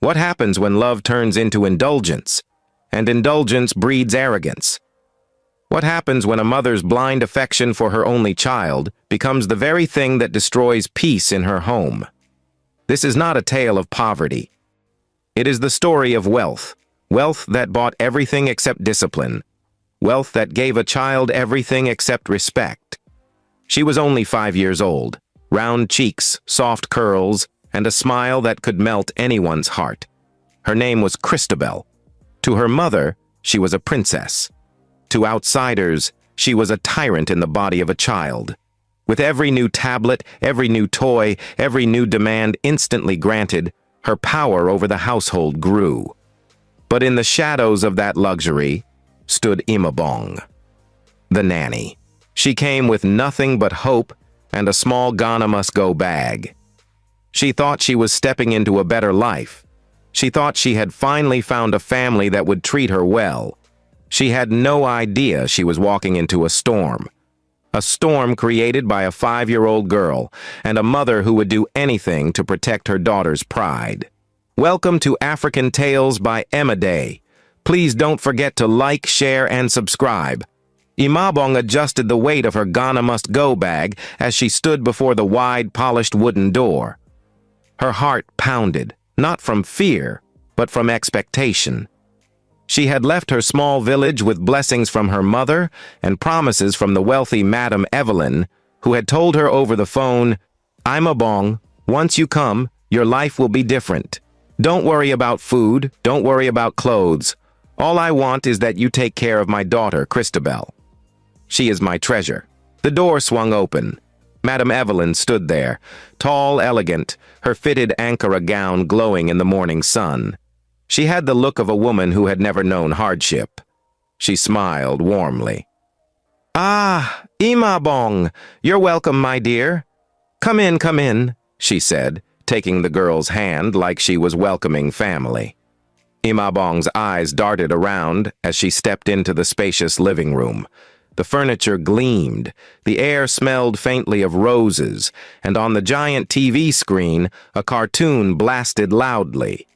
What happens when love turns into indulgence, and indulgence breeds arrogance? What happens when a mother's blind affection for her only child becomes the very thing that destroys peace in her home? This is not a tale of poverty. It is the story of wealth, wealth that bought everything except discipline, wealth that gave a child everything except respect. She was only 5 years old, round cheeks, soft curls, and a smile that could melt anyone's heart. Her name was Christabel. To her mother, she was a princess. To outsiders, she was a tyrant in the body of a child. With every new tablet, every new toy, every new demand instantly granted, her power over the household grew. But in the shadows of that luxury stood Imabong, the nanny. She came with nothing but hope and a small Ghana-must-go bag. She thought she was stepping into a better life. She thought she had finally found a family that would treat her well. She had no idea she was walking into a storm created by a 5-year-old girl and a mother who would do anything to protect her daughter's pride. Welcome to African Tales by Emma Day. Please don't forget to like, share, and subscribe. Imabong adjusted the weight of her Ghana-must-go bag as she stood before the wide, polished wooden door. Her heart pounded, not from fear, but from expectation. She had left her small village with blessings from her mother and promises from the wealthy Madame Evelyn, who had told her over the phone, "Imabong, once you come, your life will be different. Don't worry about food, don't worry about clothes. All I want is that you take care of my daughter, Christabel. She is my treasure." The door swung open. Madame Evelyn stood there, tall, elegant, her fitted Ankara gown glowing in the morning sun. She had the look of a woman who had never known hardship. She smiled warmly. "Ah, Imabong, you're welcome, my dear. Come in, she said, taking the girl's hand like she was welcoming family. Imabong's eyes darted around as she stepped into the spacious living room. The furniture gleamed, the air smelled faintly of roses, and on the giant TV screen, a cartoon blasted loudly.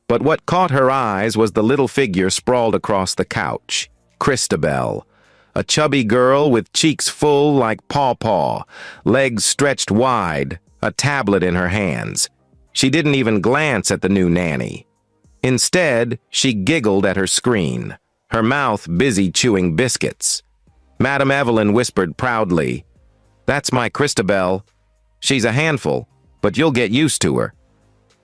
But what caught her eyes was the little figure sprawled across the couch, Christabel, a chubby girl with cheeks full like pawpaw, legs stretched wide, a tablet in her hands. She didn't even glance at the new nanny. Instead, she giggled at her screen, her mouth busy chewing biscuits. Madame Evelyn whispered proudly, "That's my Christabel. She's a handful, but you'll get used to her."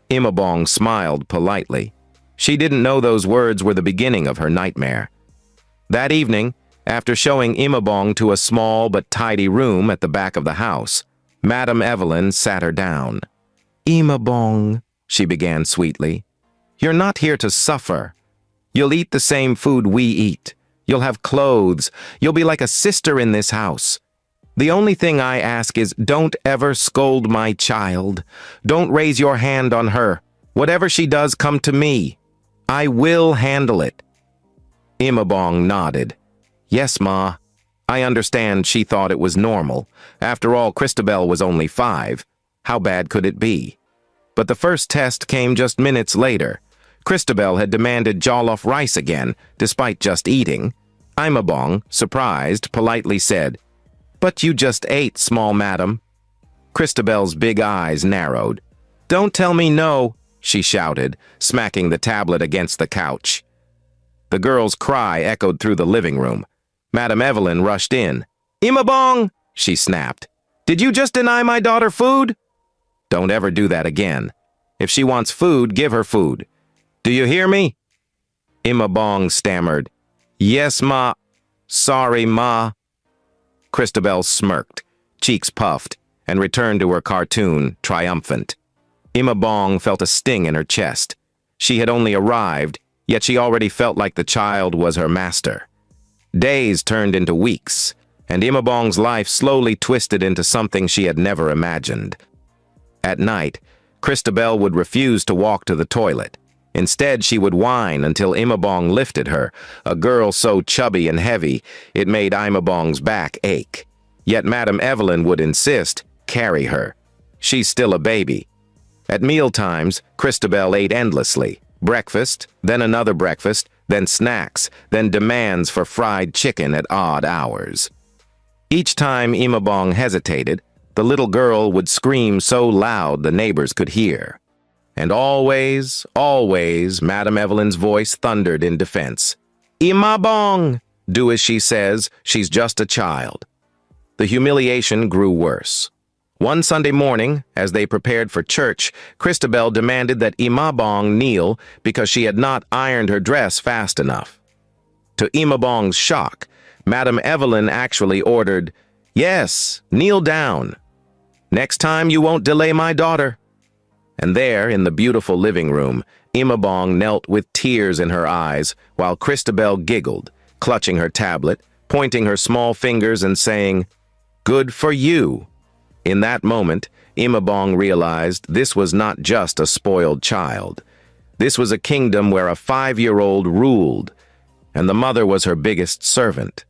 Imabong smiled politely. She didn't know those words were the beginning of her nightmare. That evening, after showing Imabong to a small but tidy room at the back of the house, Madame Evelyn sat her down. "Imabong," she began sweetly, "you're not here to suffer. You'll eat the same food we eat. You'll have clothes. You'll be like a sister in this house. The only thing I ask is don't ever scold my child. Don't raise your hand on her. Whatever she does, come to me. I will handle it." Imabong nodded. "Yes, Ma. I understand she thought it was normal. After all, Christabel was only 5. How bad could it be?" But the first test came just minutes later. Christabel had demanded jollof rice again, despite just eating. Imabong, surprised, politely said, "But you just ate, small madam." Christabel's big eyes narrowed. "Don't tell me no," she shouted, smacking the tablet against the couch. The girl's cry echoed through the living room. Madame Evelyn rushed in. "Imabong," she snapped, "did you just deny my daughter food?" "Don't ever do that again. If she wants food, give her food. Do you hear me?" Imabong stammered, "Yes, Ma. Sorry, Ma." Christabel smirked, cheeks puffed, and returned to her cartoon, triumphant. Imabong felt a sting in her chest. She had only arrived, yet she already felt like the child was her master. Days turned into weeks, and Imabong's life slowly twisted into something she had never imagined. At night, Christabel would refuse to walk to the toilet. Instead, she would whine until Imabong lifted her, a girl so chubby and heavy it made Imabong's back ache. Yet Madame Evelyn would insist, "Carry her. She's still a baby." At mealtimes, Christabel ate endlessly. Breakfast, then another breakfast, then snacks, then demands for fried chicken at odd hours. Each time Imabong hesitated, the little girl would scream so loud the neighbors could hear. And always, always, Madame Evelyn's voice thundered in defense. Imabong! Do as she says, she's just a child. The humiliation grew worse. One Sunday morning, as they prepared for church, Christabel demanded that Imabong kneel because she had not ironed her dress fast enough. To Imabong's shock, Madame Evelyn actually ordered, "Yes, kneel down. Next time you won't delay my daughter." And there, in the beautiful living room, Imabong knelt with tears in her eyes while Christabel giggled, clutching her tablet, pointing her small fingers and saying, "Good for you." In that moment, Imabong realized this was not just a spoiled child. This was a kingdom where a 5-year-old ruled, and the mother was her biggest servant.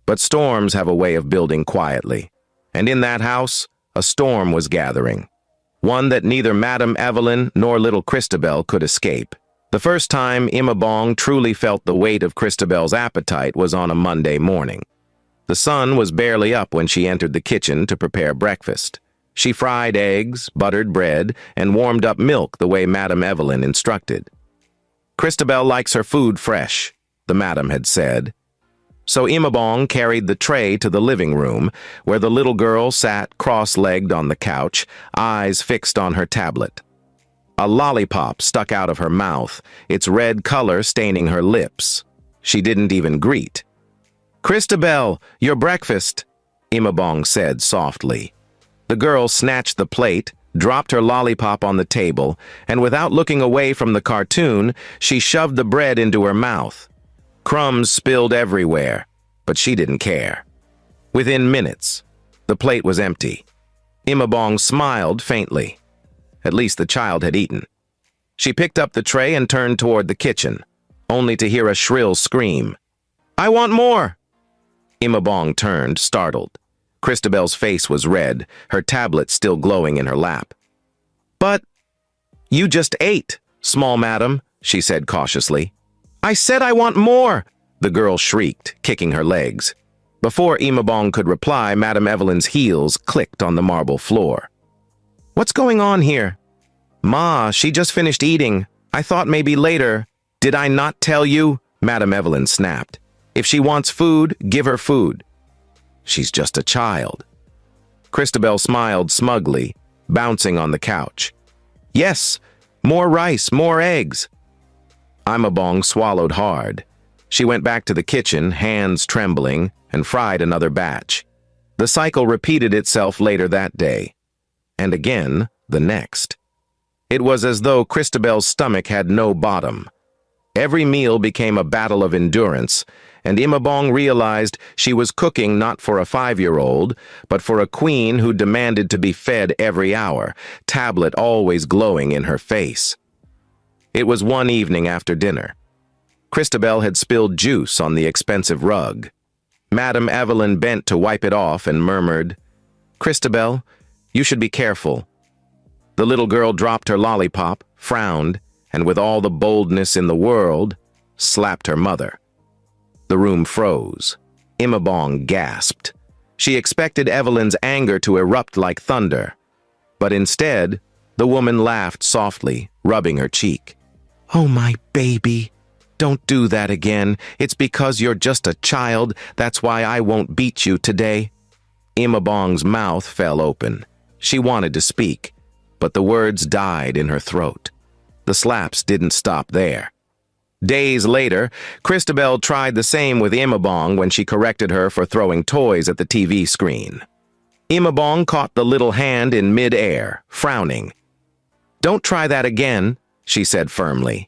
But storms have a way of building quietly, and in that house, a storm was gathering. One that neither Madame Evelyn nor little Christabel could escape. The first time Imabong truly felt the weight of Christabel's appetite was on a Monday morning. The sun was barely up when she entered the kitchen to prepare breakfast. She fried eggs, buttered bread, and warmed up milk the way Madame Evelyn instructed. Christabel likes her food fresh, the madam had said. So Imabong carried the tray to the living room, where the little girl sat cross-legged on the couch, eyes fixed on her tablet. A lollipop stuck out of her mouth, its red color staining her lips. She didn't even greet. "Christabel, your breakfast," Imabong said softly. The girl snatched the plate, dropped her lollipop on the table, and without looking away from the cartoon, she shoved the bread into her mouth. Crumbs spilled everywhere, but she didn't care. Within minutes, the plate was empty. Imabong smiled faintly. At least the child had eaten. She picked up the tray and turned toward the kitchen, only to hear a shrill scream. "I want more!" Imabong turned, startled. Christabel's face was red, her tablet still glowing in her lap. "But you just ate, small madam," she said cautiously. "I said I want more!" the girl shrieked, kicking her legs. Before Imabong could reply, Madame Evelyn's heels clicked on the marble floor. "What's going on here?" "Ma, she just finished eating. I thought maybe later." "Did I not tell you?" Madame Evelyn snapped. "If she wants food, give her food. She's just a child." Christabel smiled smugly, bouncing on the couch. "Yes, more rice, more eggs." Imabong swallowed hard. She went back to the kitchen, hands trembling, and fried another batch. The cycle repeated itself later that day, and again the next. It was as though Christabel's stomach had no bottom. Every meal became a battle of endurance, and Imabong realized she was cooking not for a 5-year-old, but for a queen who demanded to be fed every hour, tablet always glowing in her face. It was one evening after dinner. Christabel had spilled juice on the expensive rug. Madame Evelyn bent to wipe it off and murmured, "Christabel, you should be careful." The little girl dropped her lollipop, frowned, and with all the boldness in the world, slapped her mother. The room froze. Imabong gasped. She expected Evelyn's anger to erupt like thunder, but instead, the woman laughed softly, rubbing her cheek. "Oh, my baby, don't do that again. It's because you're just a child. That's why I won't beat you today." Imabong's mouth fell open. She wanted to speak, but the words died in her throat. The slaps didn't stop there. Days later, Christabel tried the same with Imabong when she corrected her for throwing toys at the TV screen. Imabong caught the little hand in mid-air, frowning. "Don't try that again," she said firmly.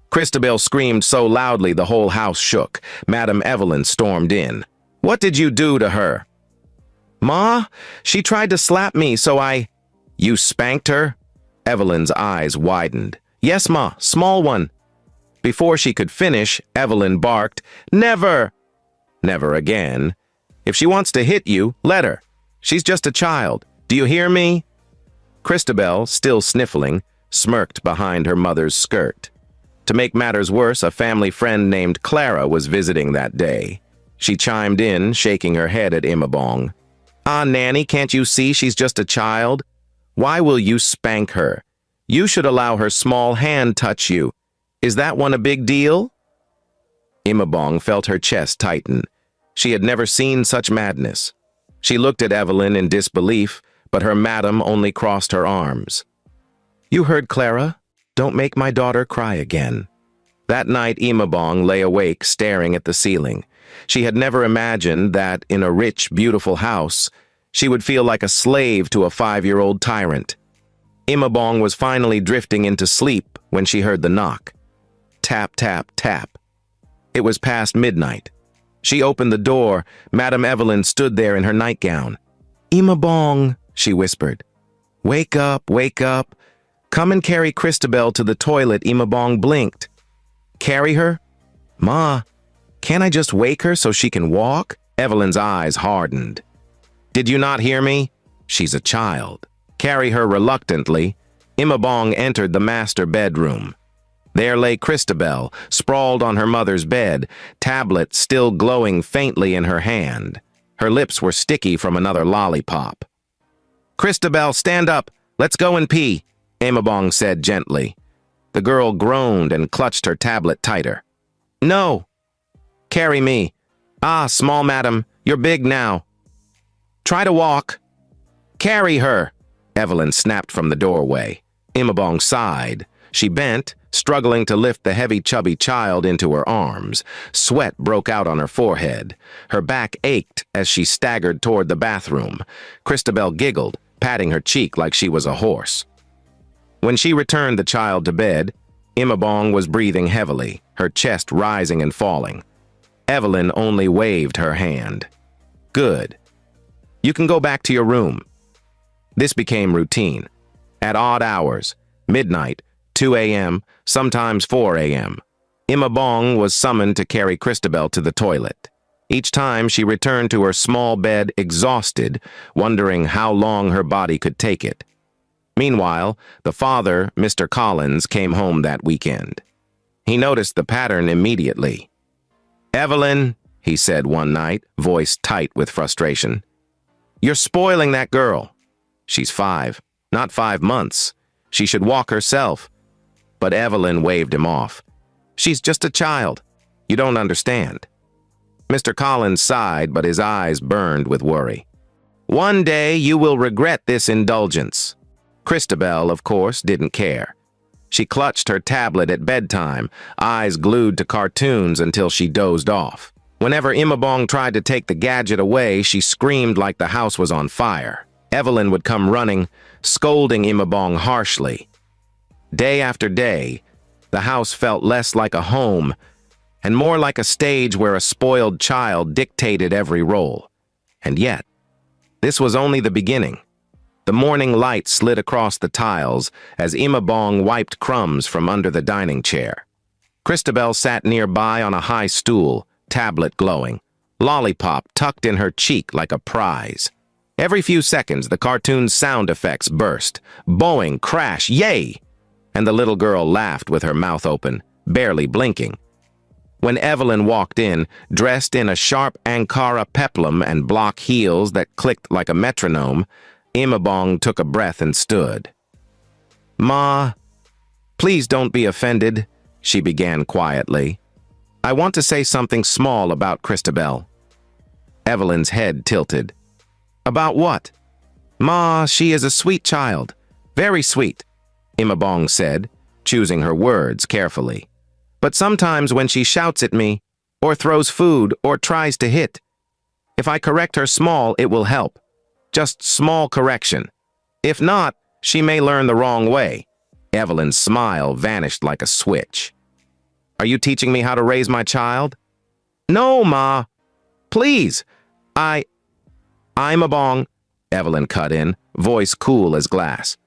Christabel screamed so loudly the whole house shook. Madame Evelyn stormed in. "What did you do to her?" "Ma, she tried to slap me, so I—" "You spanked her?" Evelyn's eyes widened. "Yes, Ma, small one." Before she could finish, Evelyn barked, "Never!" "Never again. If she wants to hit you, let her. She's just a child. Do you hear me?" Christabel, still sniffling, smirked behind her mother's skirt. To make matters worse, a family friend named Clara was visiting that day. She chimed in, shaking her head at Imabong. "Ah, Nanny, can't you see she's just a child? Why will you spank her? You should allow her small hand touch you. Is that one a big deal?" Imabong felt her chest tighten. She had never seen such madness. She looked at Evelyn in disbelief, but her madam only crossed her arms. "You heard Clara? Don't make my daughter cry again." That night, Imabong lay awake, staring at the ceiling. She had never imagined that, in a rich, beautiful house, she would feel like a slave to a 5-year-old tyrant. Imabong was finally drifting into sleep when she heard the knock. Tap, tap, tap. It was past midnight. She opened the door. Madame Evelyn stood there in her nightgown. "Imabong," she whispered. "Wake up, wake up. Come and carry Christabel to the toilet." Imabong blinked. "Carry her? Ma, can't I just wake her so she can walk?" Evelyn's eyes hardened. "Did you not hear me? She's a child. Carry her reluctantly." Imabong entered the master bedroom. There lay Christabel, sprawled on her mother's bed, tablet still glowing faintly in her hand. Her lips were sticky from another lollipop. "Christabel, stand up. Let's go and pee," Imabong said gently. The girl groaned and clutched her tablet tighter. "No." "Carry me." "Ah, small madam, you're big now." "Try to walk." "Carry her." Evelyn snapped from the doorway. Imabong sighed. She bent, struggling to lift the heavy, chubby child into her arms. Sweat broke out on her forehead. Her back ached as she staggered toward the bathroom. Christabel giggled, patting her cheek like she was a horse. When she returned the child to bed, Imabong was breathing heavily, her chest rising and falling. Evelyn only waved her hand. "Good. You can go back to your room." This became routine. At odd hours, midnight, 2 a.m., sometimes 4 a.m., Imabong was summoned to carry Christabel to the toilet. Each time she returned to her small bed exhausted, wondering how long her body could take it. Meanwhile, the father, Mr. Collins, came home that weekend. He noticed the pattern immediately. "Evelyn," he said one night, voice tight with frustration, "you're spoiling that girl. She's 5, not 5 months. She should walk herself." But Evelyn waved him off. "She's just a child. You don't understand." Mr. Collins sighed, but his eyes burned with worry. "One day you will regret this indulgence." Christabel, of course, didn't care. She clutched her tablet at bedtime, eyes glued to cartoons until she dozed off. Whenever Imabong tried to take the gadget away, she screamed like the house was on fire. Evelyn would come running, scolding Imabong harshly. Day after day, the house felt less like a home and more like a stage where a spoiled child dictated every role. And yet, this was only the beginning. The morning light slid across the tiles as Imabong wiped crumbs from under the dining chair. Christabel sat nearby on a high stool, tablet glowing, lollipop tucked in her cheek like a prize. Every few seconds, the cartoon's sound effects burst. Boing, crash, yay! And the little girl laughed with her mouth open, barely blinking. When Evelyn walked in, dressed in a sharp Ankara peplum and block heels that clicked like a metronome, Imabong took a breath and stood. "Ma, please don't be offended," she began quietly. "I want to say something small about Christabel." Evelyn's head tilted. "About what?" "Ma, she is a sweet child. Very sweet," Imabong said, choosing her words carefully. "But sometimes when she shouts at me, or throws food, or tries to hit, if I correct her small, it will help. Just small correction. If not, she may learn the wrong way." Evelyn's smile vanished like a switch. "Are you teaching me how to raise my child?" "No, Ma. Please. Imabong," Evelyn cut in, voice cool as glass.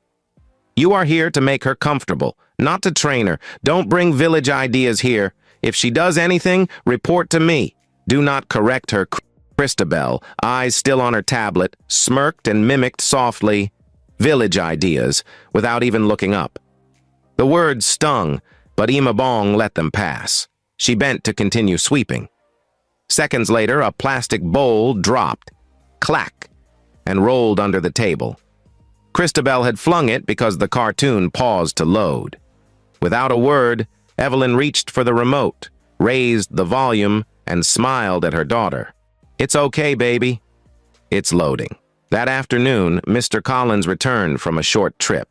"You are here to make her comfortable, not to train her. Don't bring village ideas here. If she does anything, report to me. Do not correct her." Christabel, eyes still on her tablet, smirked and mimicked softly, village ideas, without even looking up. The words stung, but Imabong let them pass. She bent to continue sweeping. Seconds later, a plastic bowl dropped, clack, and rolled under the table. Christabel had flung it because the cartoon paused to load. Without a word, Evelyn reached for the remote, raised the volume, and smiled at her daughter. "It's okay, baby." It's loading. That afternoon, Mr. Collins returned from a short trip.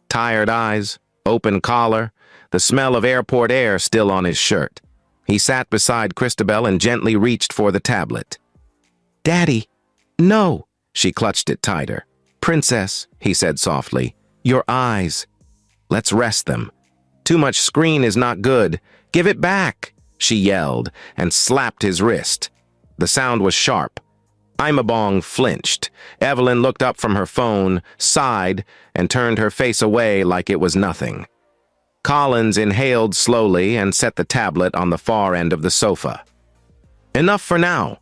Tired eyes, open collar, the smell of airport air still on his shirt. He sat beside Christabel and gently reached for the tablet. "Daddy, no!" She clutched it tighter. "Princess," he said softly, "your eyes. Let's rest them. Too much screen is not good. Give it back," she yelled and slapped his wrist. The sound was sharp. Imabong flinched. Evelyn looked up from her phone, sighed, and turned her face away like it was nothing. Collins inhaled slowly and set the tablet on the far end of the sofa. "Enough for now."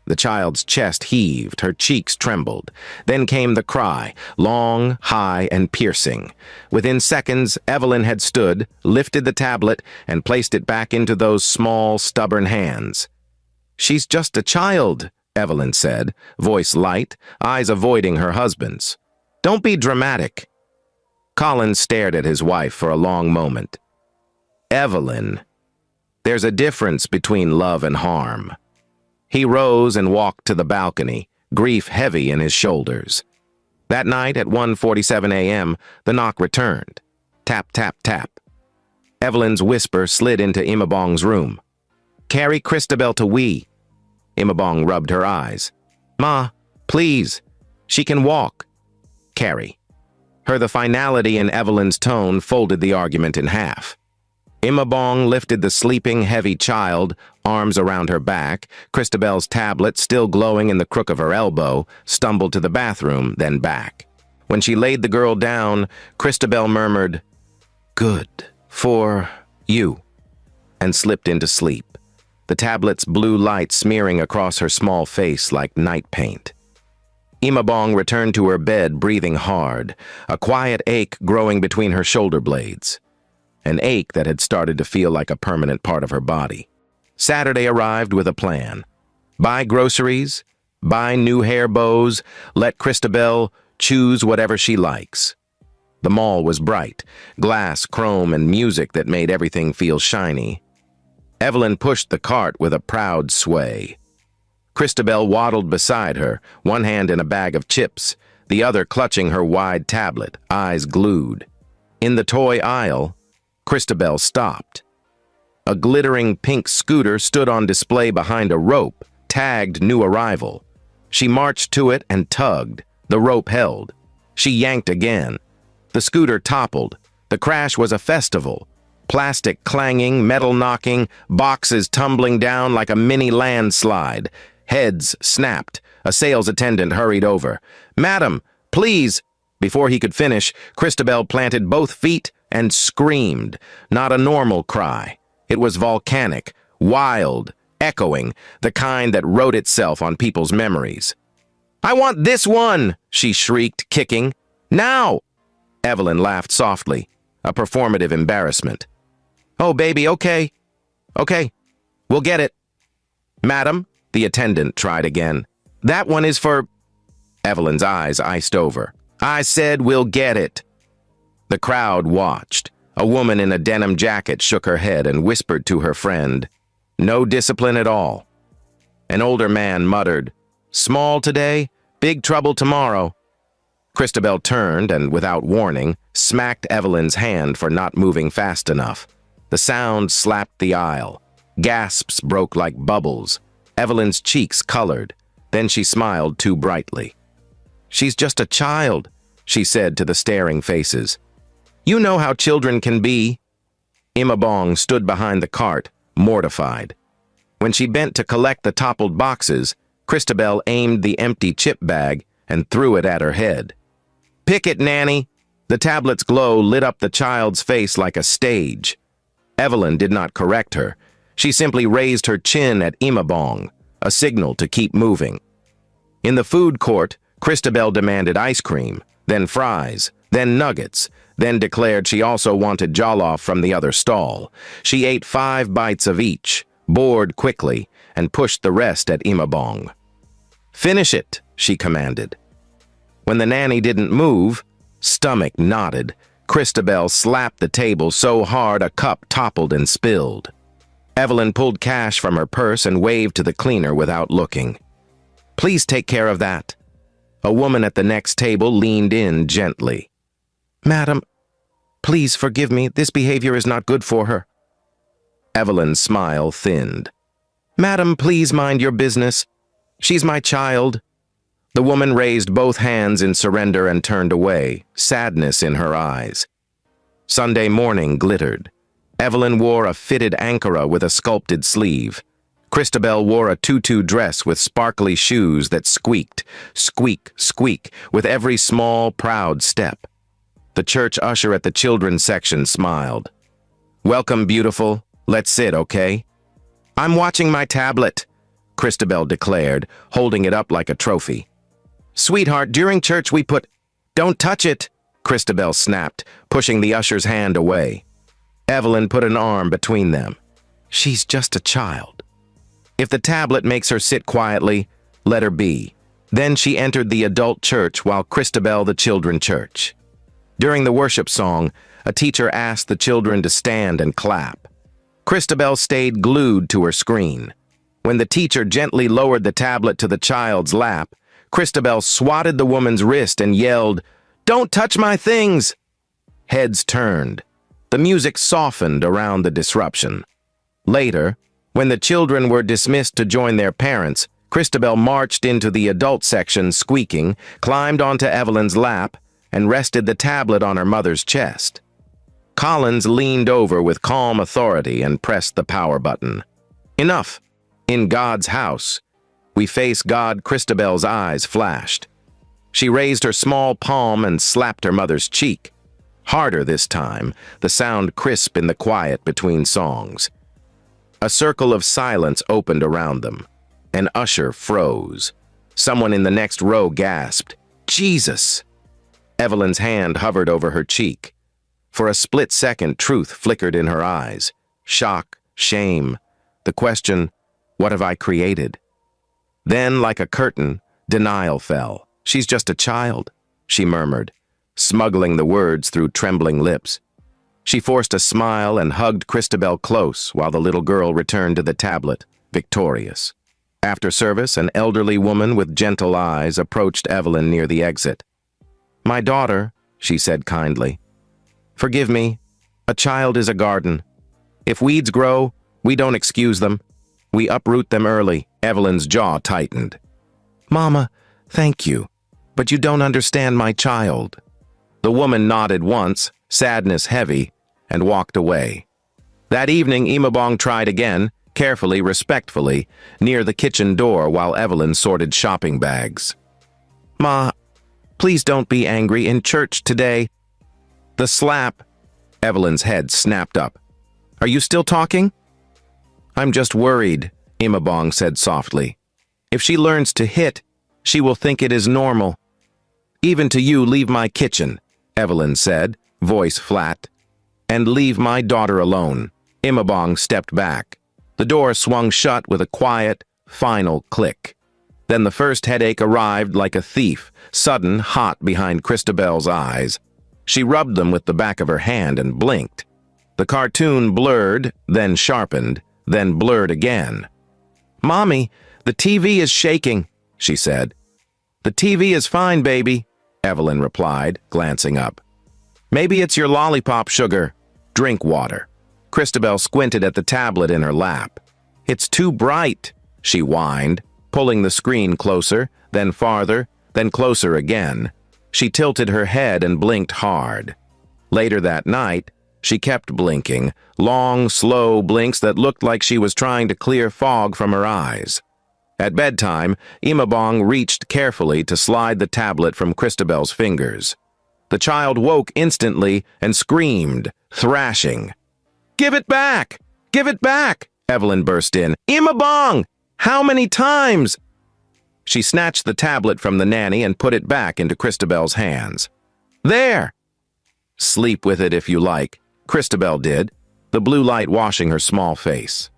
The child's chest heaved, her cheeks trembled. Then came the cry, long, high, and piercing. Within seconds, Evelyn had stood, lifted the tablet, and placed it back into those small, stubborn hands. "She's just a child," Evelyn said, voice light, eyes avoiding her husband's. "Don't be dramatic." Collins stared at his wife for a long moment. "Evelyn, there's a difference between love and harm." He rose and walked to the balcony, grief heavy in his shoulders. That night at 1:47 a.m., the knock returned. Tap, tap, tap. Evelyn's whisper slid into Imabong's room. "Carry Christabel to Wee." Imabong rubbed her eyes. "Ma, please. She can walk." "Carry." The finality in Evelyn's tone folded the argument in half. Imabong lifted the sleeping, heavy child, arms around her back. Christabel's tablet, still glowing in the crook of her elbow, stumbled to the bathroom, then back. When she laid the girl down, Christabel murmured, "Good for you," and slipped into sleep, the tablet's blue light smearing across her small face like night paint. Imabong returned to her bed, breathing hard, a quiet ache growing between her shoulder blades. An ache that had started to feel like a permanent part of her body. Saturday arrived with a plan. Buy groceries, buy new hair bows, let Christabel choose whatever she likes. The mall was bright, glass, chrome, and music that made everything feel shiny. Evelyn pushed the cart with a proud sway. Christabel waddled beside her, one hand in a bag of chips, the other clutching her wide tablet, eyes glued. In the toy aisle, Christabel stopped. A glittering pink scooter stood on display behind a rope, tagged new arrival. She marched to it and tugged. The rope held. She yanked again. The scooter toppled. The crash was a festival. Plastic clanging, metal knocking, boxes tumbling down like a mini landslide. Heads snapped. A sales attendant hurried over. "Madam, please." Before he could finish, Christabel planted both feet and screamed. Not a normal cry. It was volcanic, wild, echoing, the kind that wrote itself on people's memories. "I want this one!" she shrieked, kicking. "Now!" Evelyn laughed softly, a performative embarrassment. "Oh, baby, okay. Okay, we'll get it." "Madam," the attendant tried again. "That one is for—" Evelyn's eyes iced over. "I said we'll get it." The crowd watched. A woman in a denim jacket shook her head and whispered to her friend, "No discipline at all." An older man muttered, "Small today, big trouble tomorrow." Christabel turned and, without warning, smacked Evelyn's hand for not moving fast enough. The sound slapped the aisle. Gasps broke like bubbles. Evelyn's cheeks colored. Then she smiled too brightly. "She's just a child," she said to the staring faces. "You know how children can be." Imabong stood behind the cart, mortified. When she bent to collect the toppled boxes, Christabel aimed the empty chip bag and threw it at her head. "Pick it, Nanny." The tablet's glow lit up the child's face like a stage. Evelyn did not correct her. She simply raised her chin at Imabong, a signal to keep moving. In the food court, Christabel demanded ice cream, then fries, then nuggets, then declared she also wanted jollof from the other stall. She ate 5 bites of each, bored quickly, and pushed the rest at Imabong. "Finish it," she commanded. When the nanny didn't move, stomach knotted, Christabel slapped the table so hard a cup toppled and spilled. Evelyn pulled cash from her purse and waved to the cleaner without looking. "Please take care of that." A woman at the next table leaned in gently. "Madam, please forgive me. This behavior is not good for her." Evelyn's smile thinned. "Madam, please mind your business. She's my child." The woman raised both hands in surrender and turned away, sadness in her eyes. Sunday morning glittered. Evelyn wore a fitted ankara with a sculpted sleeve. Christabel wore a tutu dress with sparkly shoes that squeaked, squeak, squeak, with every small, proud step. The church usher at the children's section smiled. "Welcome, beautiful. Let's sit, okay?" "I'm watching my tablet," Christabel declared, holding it up like a trophy. "Sweetheart, during church we put—" "Don't touch it," Christabel snapped, pushing the usher's hand away. Evelyn put an arm between them. "She's just a child. If the tablet makes her sit quietly, let her be." Then she entered the adult church while Christabel the children church. During the worship song, a teacher asked the children to stand and clap. Christabel stayed glued to her screen. When the teacher gently lowered the tablet to the child's lap, Christabel swatted the woman's wrist and yelled, "Don't touch my things!" Heads turned. The music softened around the disruption. Later, when the children were dismissed to join their parents, Christabel marched into the adult section squeaking, climbed onto Evelyn's lap, and rested the tablet on her mother's chest. Collins leaned over with calm authority and pressed the power button. "Enough. In God's house. We face God." Christabel's eyes flashed. She raised her small palm and slapped her mother's cheek. Harder this time, the sound crisp in the quiet between songs. A circle of silence opened around them. An usher froze. Someone in the next row gasped, "Jesus!" Evelyn's hand hovered over her cheek. For a split second, truth flickered in her eyes. Shock, shame, the question, "What have I created?" Then, like a curtain, denial fell. "She's just a child," she murmured, smuggling the words through trembling lips. She forced a smile and hugged Christabel close while the little girl returned to the tablet, victorious. After service, an elderly woman with gentle eyes approached Evelyn near the exit. "My daughter," she said kindly. "Forgive me. A child is a garden. If weeds grow, we don't excuse them. We uproot them early." Evelyn's jaw tightened. "Mama, thank you, but you don't understand my child." The woman nodded once, sadness heavy, and walked away. That evening, Imabong tried again, carefully, respectfully, near the kitchen door while Evelyn sorted shopping bags. "Ma, please don't be angry. In church today." The slap. Evelyn's head snapped up. "Are you still talking?" "I'm just worried," Imabong said softly. "If she learns to hit, she will think it is normal." "Even to you, leave my kitchen," Evelyn said, voice flat. "And leave my daughter alone." Imabong stepped back. The door swung shut with a quiet, final click. Then the first headache arrived like a thief, sudden, hot behind Christabel's eyes. She rubbed them with the back of her hand and blinked. The cartoon blurred, then sharpened, then blurred again. "Mommy, the TV is shaking," she said. "The TV is fine, baby," Evelyn replied, glancing up. "Maybe it's your lollipop sugar. Drink water." Christabel squinted at the tablet in her lap. "It's too bright," she whined, pulling the screen closer, then farther, then closer again. She tilted her head and blinked hard. Later that night, she kept blinking, long, slow blinks that looked like she was trying to clear fog from her eyes. At bedtime, Imabong reached carefully to slide the tablet from Christabel's fingers. The child woke instantly and screamed, thrashing. "Give it back! Give it back!" Evelyn burst in. "Imabong! How many times?" She snatched the tablet from the nanny and put it back into Christabel's hands. There! Sleep with it if you like, Christabel did, the blue light washing her small face.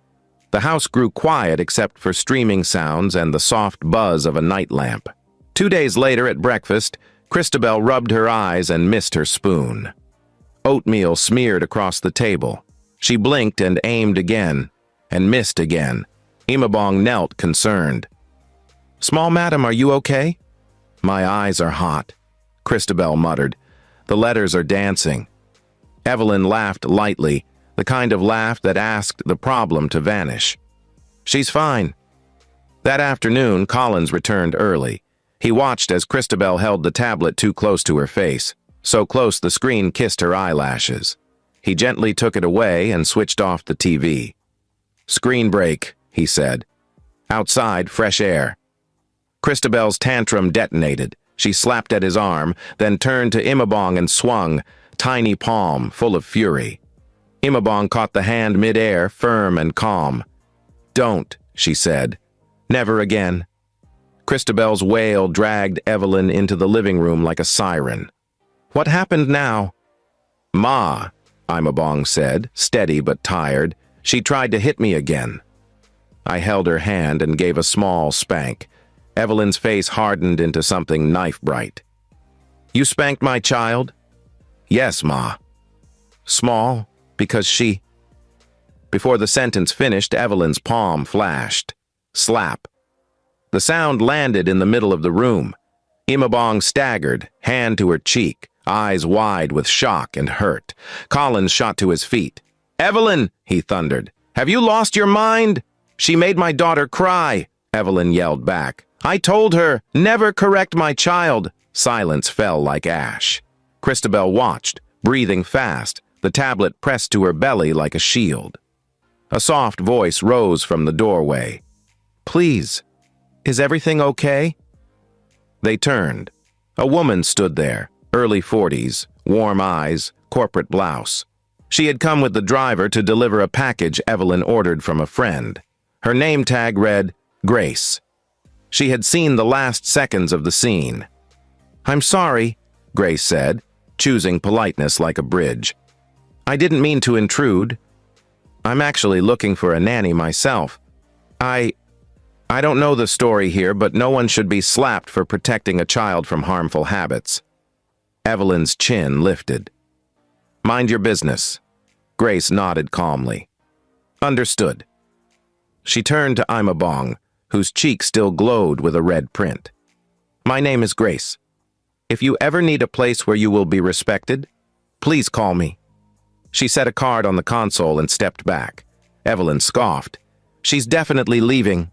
The house grew quiet except for streaming sounds and the soft buzz of a night lamp. 2 days later at breakfast, Christabel rubbed her eyes and missed her spoon. Oatmeal smeared across the table. She blinked and aimed again, and missed again. Imabong knelt, concerned. "Small madam, are you okay?" "My eyes are hot," Christabel muttered. "The letters are dancing." Evelyn laughed lightly, the kind of laugh that asked the problem to vanish. "She's fine." That afternoon, Collins returned early. He watched as Christabel held the tablet too close to her face, so close the screen kissed her eyelashes. He gently took it away and switched off the TV. "Screen break," he said. Outside, fresh air. Christabel's tantrum detonated. She slapped at his arm, then turned to Imabong and swung, tiny palm full of fury. Imabong caught the hand mid-air, firm and calm. "Don't," she said. "Never again." Christabel's wail dragged Evelyn into the living room like a siren. "What happened now?" "Ma," Imabong said, steady but tired. "She tried to hit me again." I held her hand and gave a small spank. Evelyn's face hardened into something knife-bright. "You spanked my child?" "Yes, Ma." "Small, because she—" Before the sentence finished, Evelyn's palm flashed. Slap. The sound landed in the middle of the room. Imabong staggered, hand to her cheek, eyes wide with shock and hurt. Collins shot to his feet. "Evelyn," he thundered, "have you lost your mind?" "She made my daughter cry," Evelyn yelled back. "I told her, never correct my child." Silence fell like ash. Christabel watched, breathing fast, the tablet pressed to her belly like a shield. A soft voice rose from the doorway. "Please, is everything okay?" They turned. A woman stood there, early 40s, warm eyes, corporate blouse. She had come with the driver to deliver a package Evelyn ordered from a friend. Her name tag read, Grace. She had seen the last seconds of the scene. "I'm sorry," Grace said, choosing politeness like a bridge. "I didn't mean to intrude. I'm actually looking for a nanny myself. I don't know the story here, but no one should be slapped for protecting a child from harmful habits." Evelyn's chin lifted. "Mind your business." Grace nodded calmly. "Understood." She turned to Imabong, whose cheek still glowed with a red print. "My name is Grace. If you ever need a place where you will be respected, please call me." She set a card on the console and stepped back. Evelyn scoffed. "She's definitely leaving."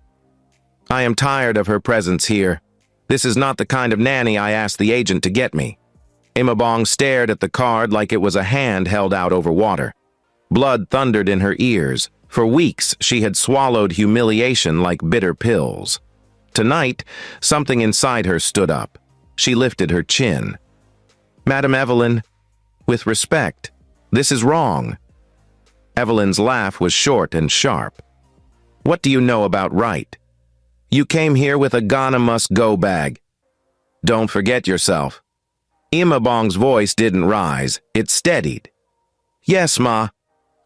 "I am tired of her presence here. This is not the kind of nanny I asked the agent to get me." Imabong stared at the card like it was a hand held out over water. Blood thundered in her ears. For weeks, she had swallowed humiliation like bitter pills. Tonight, something inside her stood up. She lifted her chin. "Madam Evelyn, with respect, this is wrong." Evelyn's laugh was short and sharp. "What do you know about right? You came here with a Ghana must-go bag. Don't forget yourself." Imabong's voice didn't rise. It steadied. "Yes, Ma.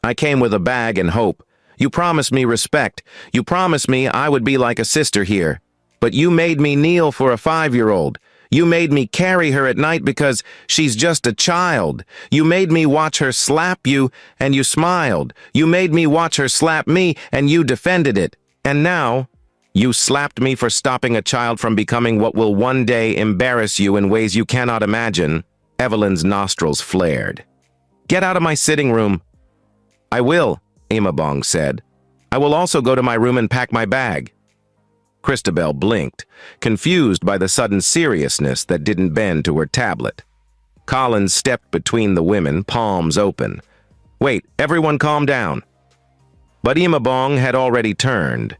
I came with a bag and hope. You promised me respect. You promised me I would be like a sister here. But you made me kneel for a 5-year-old. You made me carry her at night because she's just a child. You made me watch her slap you, and you smiled. You made me watch her slap me, and you defended it. And now, you slapped me for stopping a child from becoming what will one day embarrass you in ways you cannot imagine." Evelyn's nostrils flared. "Get out of my sitting room." "I will," Imabong said. "I will also go to my room and pack my bag." Christabel blinked, confused by the sudden seriousness that didn't bend to her tablet. Collins stepped between the women, palms open. "Wait, everyone calm down." But Imabong had already turned.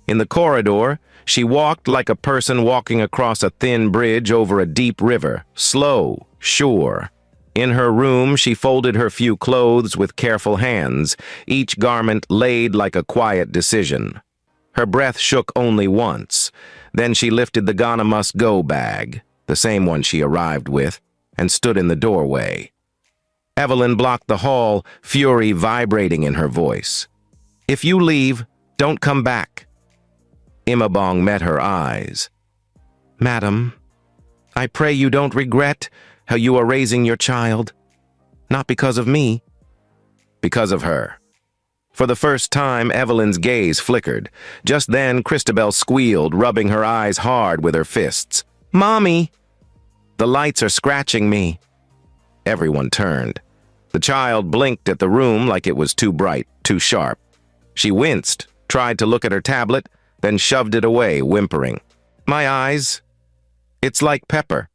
In the corridor, she walked like a person walking across a thin bridge over a deep river, slow, sure. In her room, she folded her few clothes with careful hands, each garment laid like a quiet decision. Her breath shook only once. Then she lifted the Ghana must-go bag, the same one she arrived with. and stood in the doorway. Evelyn blocked the hall, fury vibrating in her voice. "If you leave, don't come back." Imabong met her eyes. "Madam, I pray you don't regret how you are raising your child. Not because of me, because of her." For the first time, Evelyn's gaze flickered. Just then, Christabel squealed, rubbing her eyes hard with her fists. "Mommy! The lights are scratching me." Everyone turned. The child blinked at the room like it was too bright, too sharp. She winced, tried to look at her tablet, then shoved it away, whimpering. "My eyes. It's like pepper."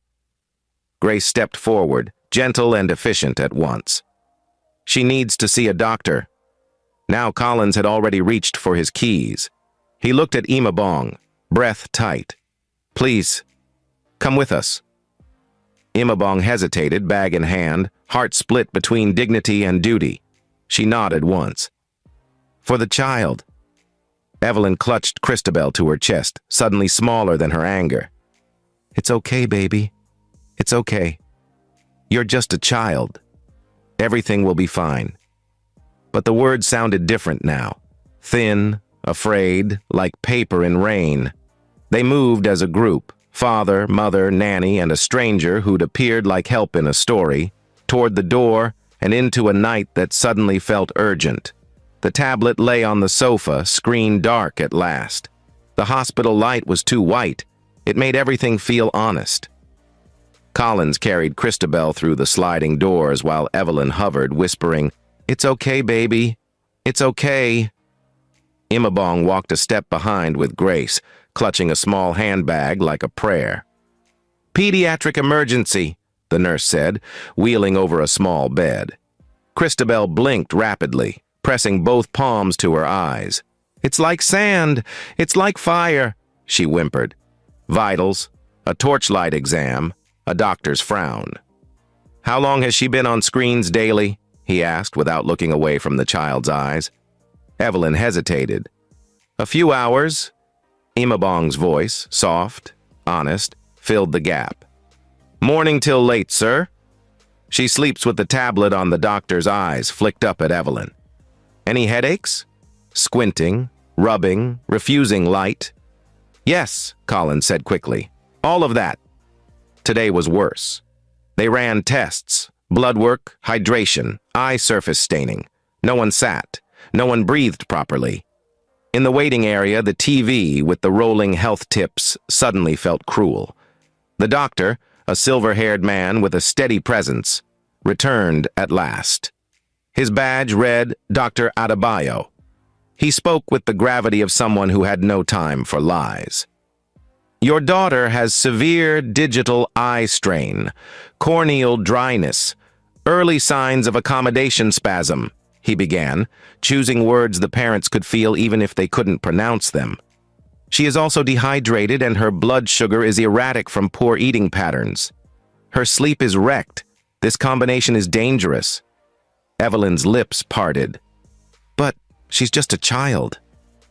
Grace stepped forward, gentle and efficient at once. "She needs to see a doctor." Now Collins had already reached for his keys. He looked at Imabong, breath tight. "Please, come with us." Imabong hesitated, bag in hand, heart split between dignity and duty. She nodded once. "For the child." Evelyn clutched Christabel to her chest, suddenly smaller than her anger. "It's okay, baby. It's okay. You're just a child. Everything will be fine." But the words sounded different now. Thin, afraid, like paper in rain. They moved as a group, father, mother, Nanny, and a stranger who'd appeared like help in a story, toward the door and into a night that suddenly felt urgent. The tablet lay on the sofa, screen dark at last. The hospital light was too white. It made everything feel honest. Collins carried Christabel through the sliding doors while Evelyn hovered, whispering, "It's okay, baby. It's okay." Imabong walked a step behind with Grace, clutching a small handbag like a prayer. "Pediatric emergency," the nurse said, wheeling over a small bed. Christabel blinked rapidly, pressing both palms to her eyes. "It's like sand. It's like fire," she whimpered. Vitals, a torchlight exam, a doctor's frown. "How long has she been on screens daily?" he asked without looking away from the child's eyes. Evelyn hesitated. "A few hours." Imabong's voice, soft, honest, filled the gap. "Morning till late, sir." "She sleeps with the tablet on the doctor's eyes, flicked up at Evelyn." "Any headaches?" Squinting, rubbing, refusing light. "Yes," Collins said quickly. "All of that." Today was worse. They ran tests. Blood work, hydration, eye surface staining. No one sat. No one breathed properly. In the waiting area, the TV with the rolling health tips suddenly felt cruel. The doctor, a silver-haired man with a steady presence, returned at last. His badge read Dr. Adebayo. He spoke with the gravity of someone who had no time for lies. "Your daughter has severe digital eye strain, corneal dryness, early signs of accommodation spasm," he began, choosing words the parents could feel even if they couldn't pronounce them. "She is also dehydrated and her blood sugar is erratic from poor eating patterns. Her sleep is wrecked. This combination is dangerous." Evelyn's lips parted. "But she's just a child."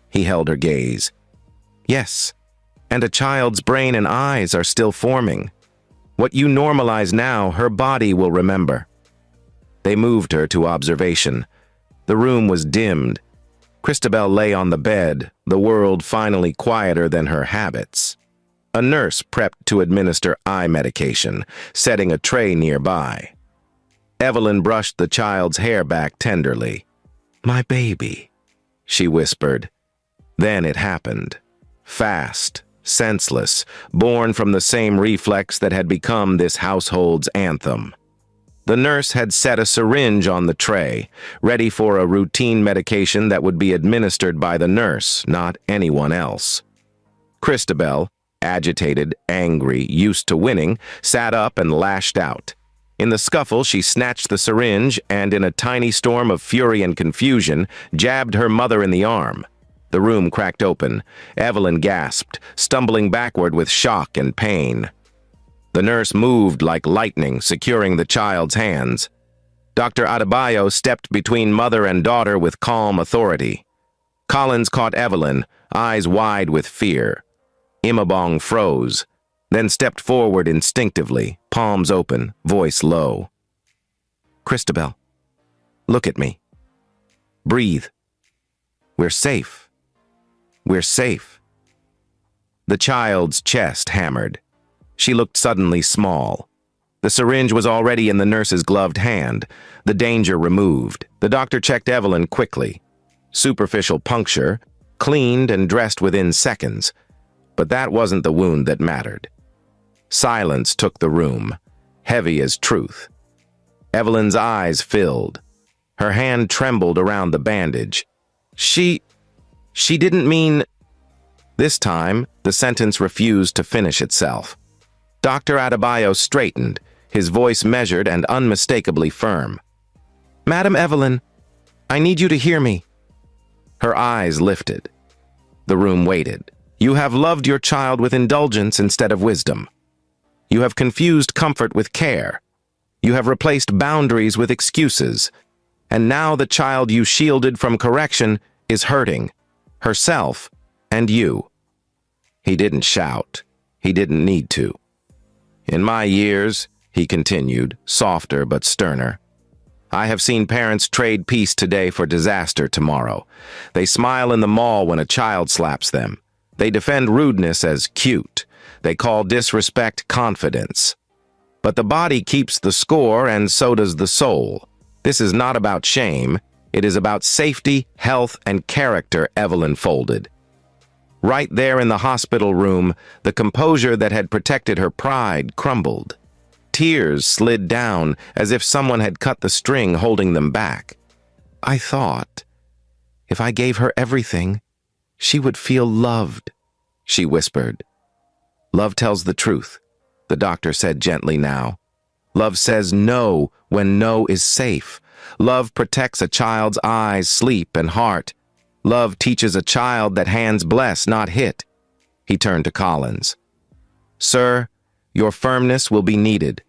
He held her gaze. "Yes. And a child's brain and eyes are still forming. What you normalize now, her body will remember." They moved her to observation. The room was dimmed. Christabel lay on the bed, the world finally quieter than her habits. A nurse prepped to administer eye medication, setting a tray nearby. Evelyn brushed the child's hair back tenderly. "My baby," she whispered. Then it happened. Fast, senseless, born from the same reflex that had become this household's anthem. The nurse had set a syringe on the tray, ready for a routine medication that would be administered by the nurse, not anyone else. Christabel, agitated, angry, used to winning, sat up and lashed out. In the scuffle, she snatched the syringe and, in a tiny storm of fury and confusion, jabbed her mother in the arm. The room cracked open. Evelyn gasped, stumbling backward with shock and pain. The nurse moved like lightning, securing the child's hands. Dr. Adebayo stepped between mother and daughter with calm authority. Collins caught Evelyn, eyes wide with fear. Imabong froze. then stepped forward instinctively, palms open, voice low. "Christabel, look at me. Breathe. We're safe. We're safe." The child's chest hammered. She looked suddenly small. The syringe was already in the nurse's gloved hand, the danger removed. The doctor checked Evelyn quickly. Superficial puncture, cleaned and dressed within seconds. But that wasn't the wound that mattered. Silence took the room, heavy as truth. Evelyn's eyes filled. Her hand trembled around the bandage. She didn't mean... This time, the sentence refused to finish itself. Dr. Adebayo straightened, his voice measured and unmistakably firm. "Madam Evelyn, I need you to hear me." Her eyes lifted. The room waited. "You have loved your child with indulgence instead of wisdom. You have confused comfort with care. You have replaced boundaries with excuses. And now the child you shielded from correction is hurting, herself and you." He didn't shout. He didn't need to. "In my years," he continued, softer but sterner, "I have seen parents trade peace today for disaster tomorrow. They smile in the mall when a child slaps them. They defend rudeness as cute. They call disrespect confidence. But the body keeps the score, and so does the soul. This is not about shame. It is about safety, health, and character," Evelyn folded. Right there in the hospital room, the composure that had protected her pride crumbled. Tears slid down as if someone had cut the string holding them back. "I thought, if I gave her everything, she would feel loved," she whispered. "Love tells the truth," the doctor said gently now. "Love says no when no is safe. Love protects a child's eyes, sleep, and heart. Love teaches a child that hands bless, not hit." He turned to Collins. "Sir, your firmness will be needed."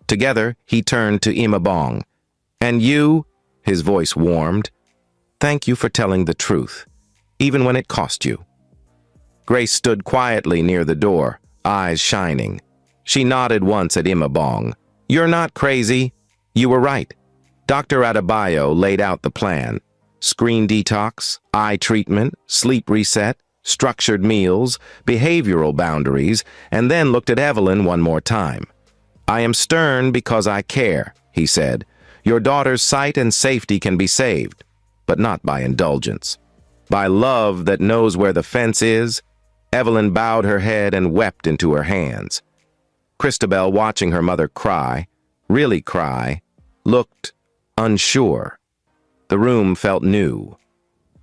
Together, he turned to Imabong. "And you," his voice warmed, "thank you for telling the truth, even when it cost you." Grace stood quietly near the door, eyes shining. She nodded once at Imabong. "You're not crazy. You were right." Dr. Adebayo laid out the plan. Screen detox, eye treatment, sleep reset, structured meals, behavioral boundaries, and then looked at Evelyn one more time. "I am stern because I care," he said. "Your daughter's sight and safety can be saved, but not by indulgence. By love that knows where the fence is." Evelyn bowed her head and wept into her hands. Christabel, watching her mother cry, really cry, looked unsure. The room felt new.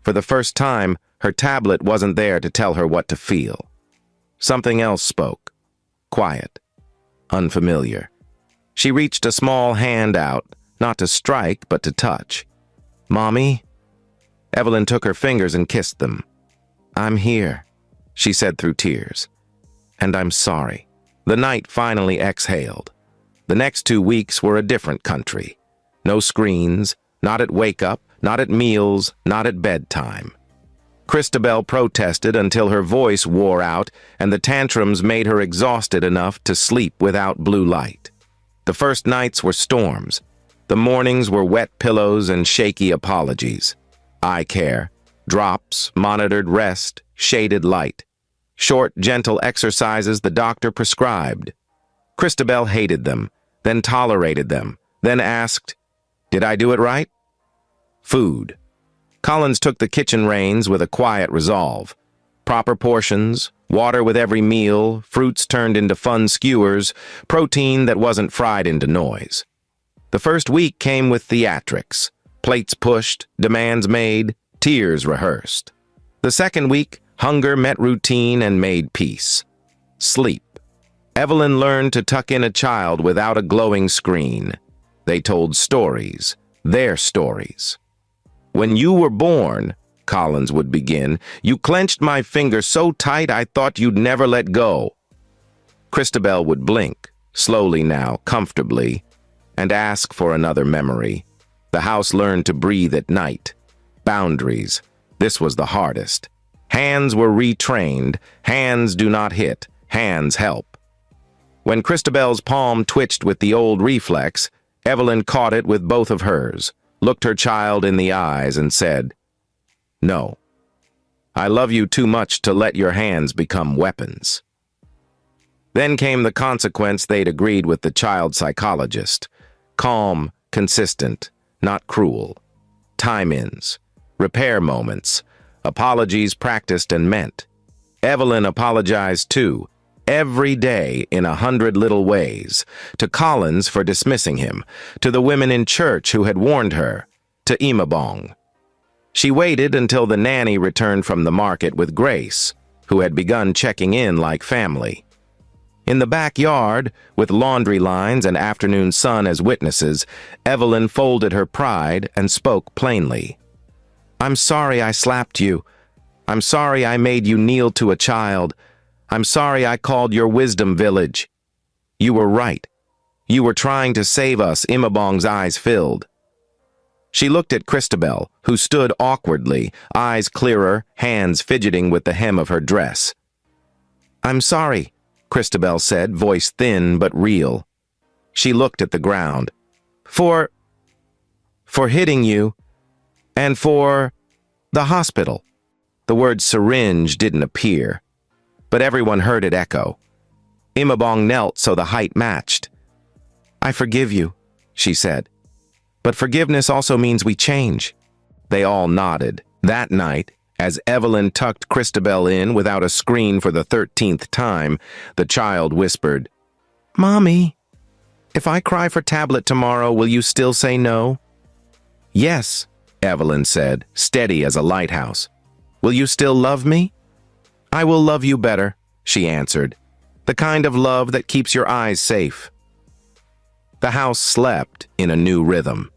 For the first time, her tablet wasn't there to tell her what to feel. Something else spoke. Quiet. Unfamiliar. She reached a small hand out, not to strike, but to touch. "Mommy?" Evelyn took her fingers and kissed them. "I'm here," she said through tears. "And I'm sorry." The night finally exhaled. The next 2 weeks were a different country. No screens, not at wake-up, not at meals, not at bedtime. Christabel protested until her voice wore out and the tantrums made her exhausted enough to sleep without blue light. The first nights were storms. The mornings were wet pillows and shaky apologies. Eye care, drops, monitored rest, shaded light. Short, gentle exercises the doctor prescribed. Christabel hated them, then tolerated them, then asked, "Did I do it right?" Food. Collins took the kitchen reins with a quiet resolve. Proper portions, water with every meal, fruits turned into fun skewers, protein that wasn't fried into noise. The first week came with theatrics. Plates pushed, demands made, tears rehearsed. The second week, hunger met routine and made peace. Sleep. Evelyn learned to tuck in a child without a glowing screen. They told stories, their stories. "When you were born," Collins would begin, "you clenched my finger so tight I thought you'd never let go." Christabel would blink, slowly now, comfortably, and ask for another memory. The house learned to breathe at night. Boundaries. This was the hardest. Hands were retrained. Hands do not hit. Hands help. When Christabel's palm twitched with the old reflex, Evelyn caught it with both of hers, looked her child in the eyes, and said, "No. I love you too much to let your hands become weapons." Then came the consequence they'd agreed with the child psychologist. Calm, consistent, not cruel. Time-ins, repair moments, apologies practiced and meant. Evelyn apologized too, every day in 100 little ways, to Collins for dismissing him, to the women in church who had warned her, to Imabong. She waited until the nanny returned from the market with Grace, who had begun checking in like family. In the backyard, with laundry lines and afternoon sun as witnesses, Evelyn folded her pride and spoke plainly. "I'm sorry I slapped you. I'm sorry I made you kneel to a child. I'm sorry I called your wisdom village. You were right. You were trying to save us." Imabong's eyes filled. She looked at Christabel, who stood awkwardly, eyes clearer, hands fidgeting with the hem of her dress. "I'm sorry," Christabel said, voice thin but real. She looked at the ground. For hitting you, and for the hospital." The word syringe didn't appear, but everyone heard it echo. Imabong knelt so the height matched. "I forgive you," she said. "But forgiveness also means we change." They all nodded. That night, as Evelyn tucked Christabel in without a screen for the 13th time, the child whispered, "Mommy, if I cry for tablet tomorrow, will you still say no?" "Yes," Evelyn said, steady as a lighthouse. "Will you still love me?" "I will love you better," she answered. "The kind of love that keeps your eyes safe." The house slept in a new rhythm.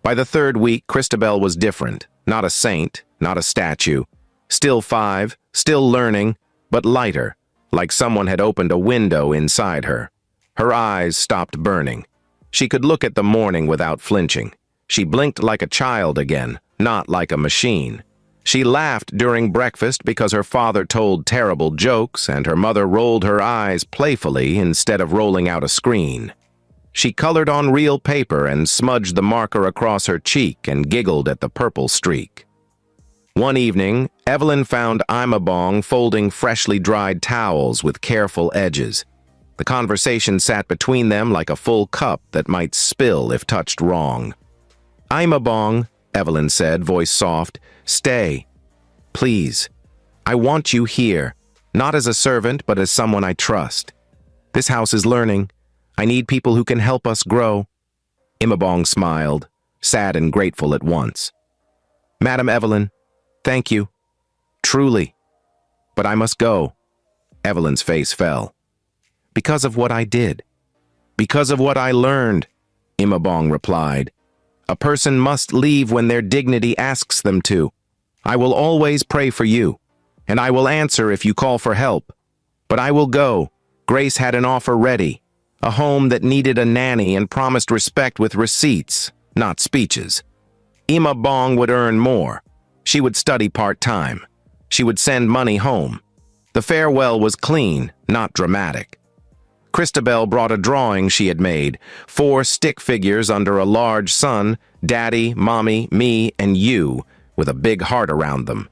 By the 3rd week, Christabel was different. Not a saint, not a statue. Still 5, still learning, but lighter, like someone had opened a window inside her. Her eyes stopped burning. She could look at the morning without flinching. She blinked like a child again, not like a machine. She laughed during breakfast because her father told terrible jokes and her mother rolled her eyes playfully instead of rolling out a screen. She colored on real paper and smudged the marker across her cheek and giggled at the purple streak. One evening, Evelyn found Imabong folding freshly dried towels with careful edges. The conversation sat between them like a full cup that might spill if touched wrong. "Imabong," Evelyn said, voice soft, "stay. Please. I want you here, not as a servant, but as someone I trust. This house is learning. I need people who can help us grow." Imabong smiled, sad and grateful at once. "Madam Evelyn, thank you. Truly. But I must go." Evelyn's face fell. "Because of what I did. Because of what I learned," Imabong replied. "A person must leave when their dignity asks them to. I will always pray for you, and I will answer if you call for help. But I will go. Grace had an offer ready. A home that needed a nanny and promised respect with receipts, not speeches. Imabong would earn more. She would study part-time. She would send money home. The farewell was clean, not dramatic. Christabel brought a drawing she had made, 4 stick figures under a large sun, Daddy, Mommy, me, and you, with a big heart around them.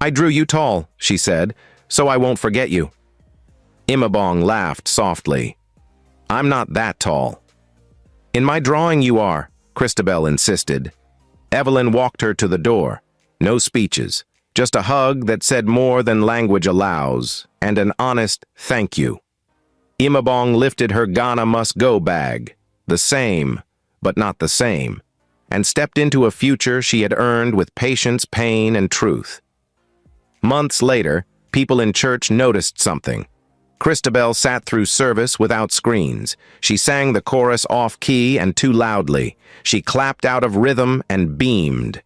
"I drew you tall," she said, "so I won't forget you." Imabong laughed softly. "I'm not that tall." "In my drawing you are," Christabel insisted. Evelyn walked her to the door. No speeches, just a hug that said more than language allows, and an honest thank you. Imabong lifted her Ghana must-go bag, the same, but not the same, and stepped into a future she had earned with patience, pain, and truth. Months later, people in church noticed something. Christabel sat through service without screens. She sang the chorus off-key and too loudly. She clapped out of rhythm and beamed.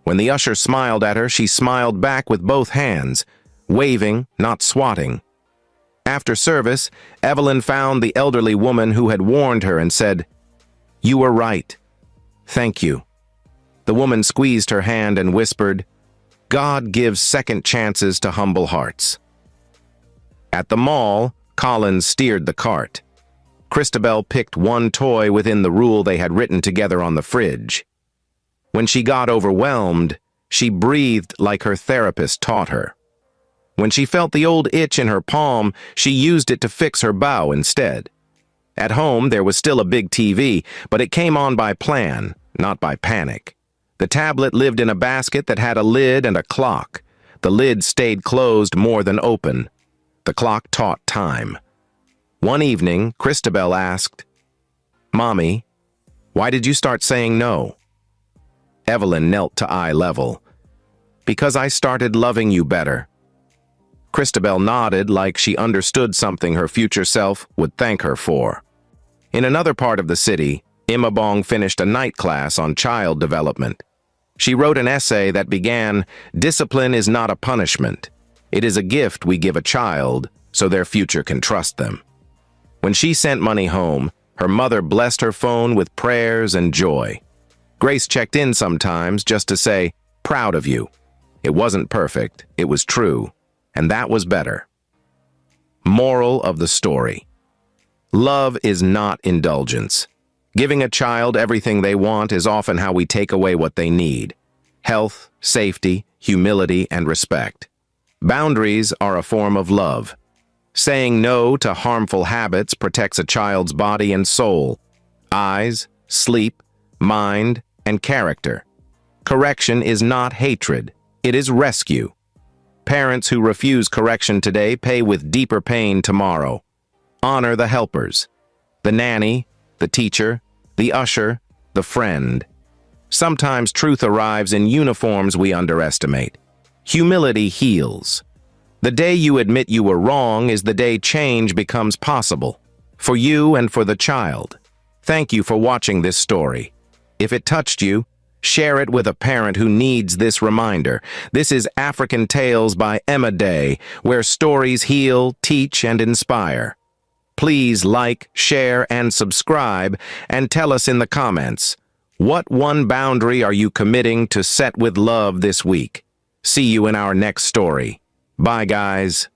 When the usher smiled at her, she smiled back with both hands, waving, not swatting. After service, Evelyn found the elderly woman who had warned her and said, "You were right. Thank you." The woman squeezed her hand and whispered, "God gives second chances to humble hearts." At the mall, Collins steered the cart. Christabel picked one toy within the rule they had written together on the fridge. When she got overwhelmed, she breathed like her therapist taught her. When she felt the old itch in her palm, she used it to fix her bow instead. At home, there was still a big TV, but it came on by plan, not by panic. The tablet lived in a basket that had a lid and a clock. The lid stayed closed more than open. The clock taught time. One evening, Christabel asked, "Mommy, why did you start saying no?" Evelyn knelt to eye level. "Because I started loving you better." Christabel nodded like she understood something her future self would thank her for. In another part of the city, Imabong finished a night class on child development. She wrote an essay that began, "Discipline is not a punishment. It is a gift we give a child so their future can trust them." When she sent money home, her mother blessed her phone with prayers and joy. Grace checked in sometimes just to say, "Proud of you." It wasn't perfect, it was true, and that was better. Moral of the story: love is not indulgence. Giving a child everything they want is often how we take away what they need: health, safety, humility, and respect. Boundaries are a form of love. Saying no to harmful habits protects a child's body and soul, eyes, sleep, mind, and character. Correction is not hatred, it is rescue. Parents who refuse correction today pay with deeper pain tomorrow. Honor the helpers: the nanny, the teacher, the usher, the friend. Sometimes truth arrives in uniforms we underestimate. Humility heals. The day you admit you were wrong is the day change becomes possible, for you and for the child. Thank you for watching this story. If it touched you, share it with a parent who needs this reminder. This is African Tales by Emma Day, where stories heal, teach, and inspire. Please like, share, and subscribe, and tell us in the comments, what one boundary are you committing to set with love this week? See you in our next story. Bye, guys.